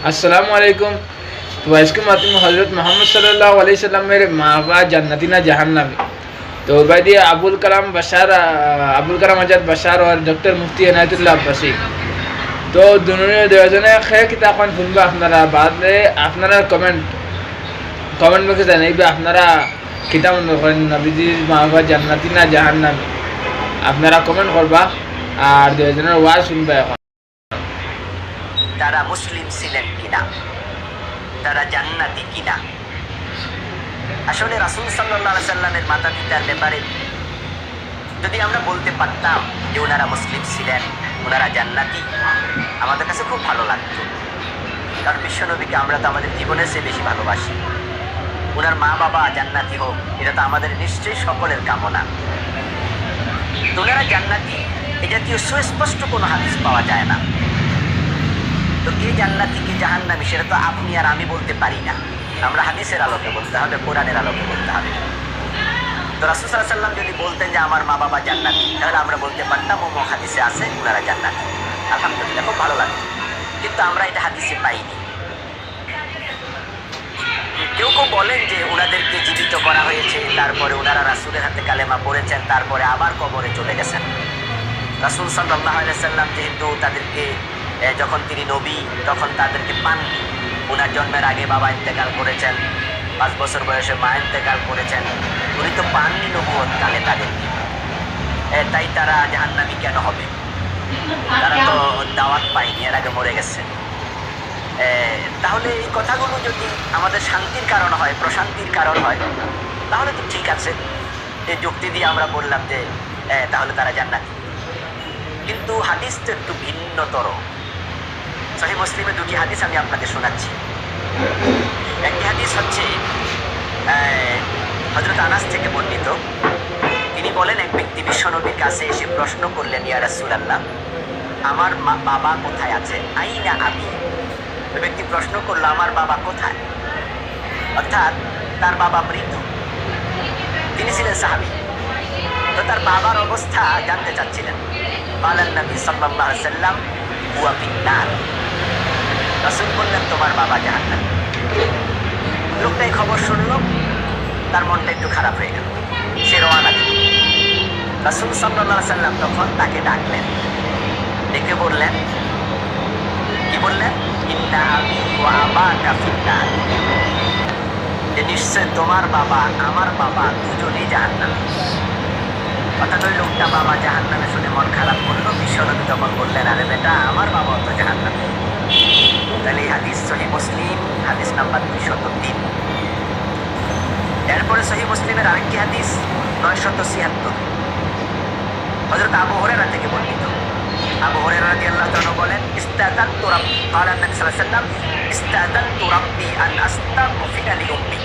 अस्सलाम वालेकुम। तो इसके मातम हज़रत मोहम्मद सल्लल्लाहु अलैहि वसल्लम मेरे माँ बाप जन्नती ना जहन्नमी। तो भाई अबुल कलाम आजाद बशार और डॉक्टर मुफ्ती इनायतुल्लाह अब्बासी তো দুজনে খেয়ে কিতাবখন শুনবো আপনারা বাদে আপনারা কমেন্ট বক্সে জানাইবে আপনারা কিতাব মনে করেন নবীজির মা বাবা জান্নাতি না জাহান্নামী আপনারা কমেন্ট করবা আর দুজনের ওয়াজ শুনবা এখন তারা মুসলিম ছিলেন কিনা, তারা জান্নাতি কিনা। আসলে রাসূল সাল্লাল্লাহু আলাইহি সাল্লামের মাতা পিতার ব্যাপারে যদি আমরা বলতে পারতাম যে ওনারা মুসলিম ছিলেন, ওনারা জান্নাতি, আমাদের কাছে খুব ভালো লাগতো। কারণ বিশ্বনবীকে আমরা তো আমাদের জীবনের চেয়ে বেশি ভালোবাসি। ওনার মা বাবা জান্নাতি হোক, এটা তো আমাদের নিশ্চয়ই সকলের কামনা। ওনারা জান্নাতি এ জাতীয় সুস্পষ্ট কোনো হাদিস পাওয়া যায় না। তো কে জান্নাতি কে জাহান্নামী সেটা তো আপনি আর আমি বলতে পারি না। আমরা হাদিসের আলোকে বলতে হবে, কোরআনের আলোকে বলতে হবে। তো রাসূল সাল্লাল্লাহু আলাইহি ওয়াসাল্লাম যদি বলতেন যে আমার মা বাবা জান্নাতি, তাহলে আমরা বলতে পারতাম ও হাদিসে আছে ওনারা জান্নাতি, আলহামদুলিল্লাহ, খুব ভালো লাগতো। কিন্তু আমরা এটা হাদিসে পাইনি। কেউ কেউ বলেন যে ওনাদেরকে জীবিত করা হয়েছে, তারপরে ওনারা রাসূলের হাতে কালেমা পড়েছেন, তারপরে আবার কবরে চলে গেছেন। রাসূল সাল্লাল্লাহু আলাইহি ওয়াসাল্লাম যেহেতু তাদেরকে যখন তিনি নবী তখন তাদেরকে পাননি। ওনার জন্মের আগে বাবা ইন্তেকাল করেছেন, 5 বছর বয়সে মা ইন্তেকাল করেছেন। উনি তো পাননি নবুয়ত কালে তাদেরকে, তাই তারা জাহান্নামী কেন হবে? তারা তো দাওয়াত পায়নি, এর আগে মরে গেছে। তাহলে এই কথাগুলো যদি আমাদের শান্তির কারণ হয়, প্রশান্তির কারণ হয়, তাহলে তো ঠিক আছে। এই যুক্তি দিয়ে আমরা বললাম যে তাহলে তারা জান্নাতি। কিন্তু হাদিস তো একটু ভিন্নতর। সহিহ মুসলিমে দুটি হাদিস আমি আপনাকে শোনাচ্ছি। একটি হাদিস হচ্ছে হযরত আনাস থেকে বর্ণিত। তিনি বলেন, এক ব্যক্তি বিশ্বনবীর কাছে এসে প্রশ্ন করলেন, ইয়া রাসূলুল্লাহ, আমার বাবা কোথায় আছে? আইনা আবি। ওই ব্যক্তি প্রশ্ন করলো, আমার বাবা কোথায়? অর্থাৎ তার বাবা মৃত, তিনি ছিলেন সাহাবী। তো তার বাবার অবস্থা জানতে চাচ্ছিলেন। বলেন নবী সাল্লাল্লাহু আলাইহি ওয়াসাল্লাম, হুয়া ফিন্নার। রাসূল বললেন, তোমার বাবা জাহান্নামী। লোকটা এই খবর শুনলো, তার মনটা একটু খারাপ হয়ে গেল, সে রওনা দিল। রাসূল সাল্লাল্লাহু আলাইহি ওয়াসাল্লাম তখন তাকে ডাকলেন, ডেকে বললেন, কি বললেন? ইন্না আবি ওয়া আবাকা ফিন্নার, যে নিশ্চয় তোমার বাবা আমার বাবা দুজনেই জাহান্নামী। অর্থাৎ ওই লোকটা বাবা জাহান্নামে শুনে মন খারাপ করলো। বিশ্বনবী তখন বললেন, আরে বেটা, আমার বাবাও তো জাহান্নামে। তাহলে এই হাদিস সহিহ মুসলিম হাদিস নাম্বার 203। এরপরে সহিহ মুসলিমের আরেকটি হাদিস 976। হযরত আবু হুরায়রা থেকে বর্ণিত। আবু হুরায়রা রাদিয়াল্লাহু তাআলা বলেন, ইস্তাযানতু রাব্বি, ক্বালা নবী সাল্লাল্লাহু আলাইহি ওয়াসাল্লাম, ইস্তাযানতু রাব্বি আন আস্তাগফিরা লি উম্মি।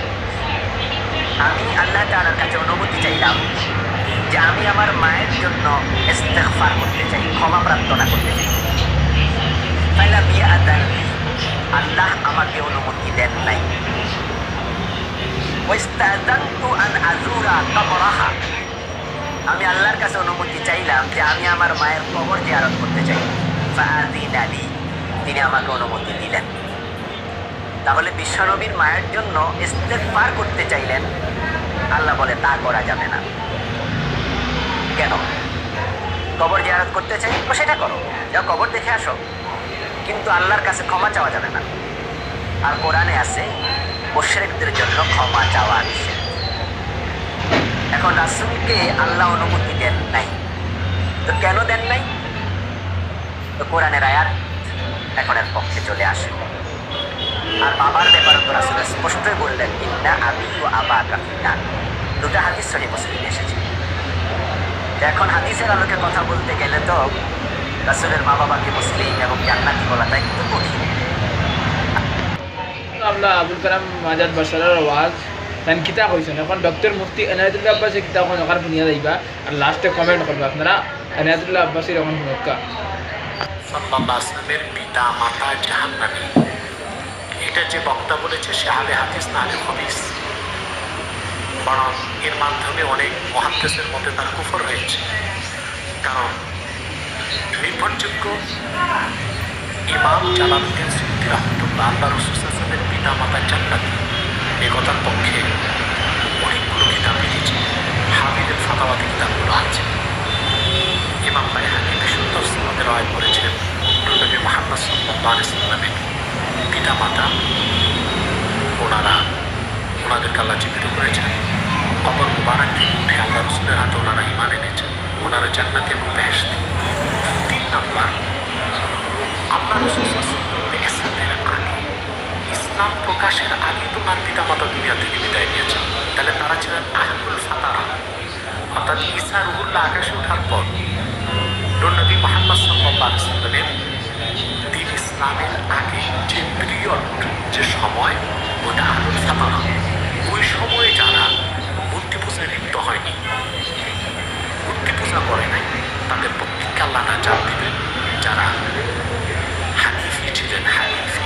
আমি আল্লাহ তাআলার কাছে অনুমতি চাইলাম যে আমি আমার মায়ের জন্য ইস্তিগফার করতে চাই, ক্ষমা প্রার্থনা করতে চাই। ফালাম ইয়াযান, আল্লাহ আমাকে অনুমতি দেন নাই। ওয়াস্তাযানতু আন আযুরা কবরাহা, আমি আল্লাহর কাছে অনুমতি চাইলাম যে আমি আমার মায়ের কবর জিয়ারত করতে চাই। ফাআযিনা লি, তিনি আমাকে অনুমতি দিলেন। তাহলে বিশ্বনবীর মায়ের জন্য ইস্তিগফার করতে চাইলেন, আল্লাহ বলে তা করা যাবে না। কেন? কবর জিয়ারত করতে চাই, তো সেটা করো, যাও কবর দেখে আসো, কিন্তু আল্লাহর কাছে ক্ষমা চাওয়া যাবে না। আর কোরআনে আছে মুশরিকদের জন্য ক্ষমা চাওয়া নিষেধ। এখন রাসূলকে আল্লাহ অনুমতি দেন নাই, তো কেন দেন নাই? তো কোরআনের আয়াত এখন এর পক্ষে চলে আসে। আর বাবার ব্যাপারে তো রাসূল স্পষ্টই বললেন, ইন্না আবি ওয়া আবাকা ফিন্নার। দুটো হাদিস সহিহ মুসলিমে এসেছে। এখন হাদিসের আলোকে কথা বলতে গেলে তো রাসূলের মা বাবাকে মুসলিম এবং জান্নাতি বলাটা একটু কঠিন। আমরা আবুল কালাম আজাদ বশারের ওয়াজ তান কিতাব হয়েছেন। এখন ডক্টর মুফতি ইনায়াতুল্লাহ আব্বাসী কিতাবখন ওখানে শুনিয়া যাইবা আর লাস্টে কমেন্ট করবা আপনারা ইনায়াতুল্লাহ আব্বাসীর ওখানে শুনকা। সাল্লাল্লাহু আলাইহি ওয়াসাল্লামের পিতা মাতা জাহান্নামী, এটা যে বক্তা বলেছে সে আহলে হাদিস না আহলে হাদিস, বরং এর মাধ্যমে অনেক মুহাদ্দিসের মধ্যে তার কুফর হয়েছে। কারণ নির্ভরযোগ্য ইমাম জালালউদ্দিন সুয়ুতী রাহমাতুল্লাহ বা আল্লাহ রাসূল সাল্লাল্লাহু আলাইহি ওয়াসাল্লামের পিতা মাতা জান্নাতি, এ কথার পক্ষে অনেকগুলো কিতাব লিখেছে। হাবিবের ফাতাওয়াতে কিতাবগুলো আছে। ইমাম বাইহাকী বিশুদ্ধ সুন্নাতে রওয়ায়াত করেছেন, নবী মুহাম্মদ সাল্লাল্লাহু আলাইহি ওয়াসাল্লামের পিতা মাতা ওনাদেরকে আল্লাহ জীবিত করেছেন। কবর মুবারক থেকে উঠে আল্লাহ রাসূলের হাতে ওনারা ঈমান এনেছেন। ওনারা জান্নাতি এবং বেহেশতি। 3 নাম্বার, আল্লাহ রাসূল সাল্লাল্লাহু আলাইহি ওয়াসাল্লামের আগে, ইসলাম প্রকাশের আগে তো তার পিতা মাতা দুনিয়া থেকে বিদায় নিয়েছেন। তাহলে তারা ছিলেন আহলুল ফাতারা, অর্থাৎ ঈসা রুহুল্লাহ আকাশে ওঠার পর নবী মুহাম্মদ সাল্লাল্লাহু আলাইহি ওয়াসাল্লামের দিন ইসলামের আগে যে পিরিয়ড, যে সময়, ওটা আহলুল ফাতারা। ওই সময়ে যারা মূর্তি পূজায় লিপ্ত হয়নি, মূর্তি পূজা করে নাই, তাদের প্রত্যেককে আল্লাহ নাজাত দিবেন। যারা হানিফি ছিলেন, হানিফি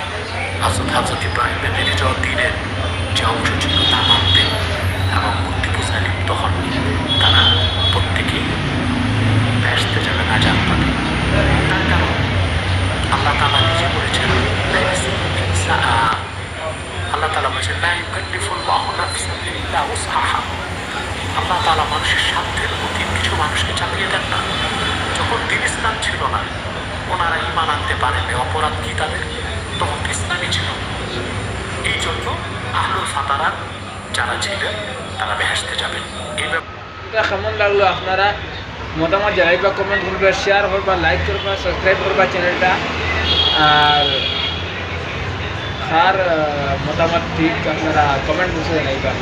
হযরত ইব্রাহিমের রেখে যাওয়া দিনের যে অংশ ছিল তা মানতেন এবং মূর্তি পূজায় লিপ্ত হননি, তারা প্রত্যেকেই বেহেশতে যাবে, নাজাত পাবে। তার কারণ আল্লাহ তাআলা নিজে বলেছেন, আল্লাহ তাআলা বলেছেন, লা ইউকাল্লিফুল্লাহু নাফসান ইল্লা উসআহা। আল্লাহ তাআলা মানুষের সাধ্যের অধীন কিছু মানুষকে চাপিয়ে দেন না। যখন দিন ইসলাম ছিল না, ওনারা ঈমান আনতে পারেন, অপরাধ কি তাদের? তখন ইসলামই ছিল। এই জন্য আহলুল ফাতারা যারা ছিলেন তারা বেহেশতে যাবেন। কেমন লাগলো আপনারা মতামত জানাইবা, কমেন্ট করবা, শেয়ার করবা, লাইক করবা, সাবস্ক্রাইব করবা চ্যানেলটা। আর মতামত ঠিক আপনারা কমেন্ট বক্সে জানাইবা।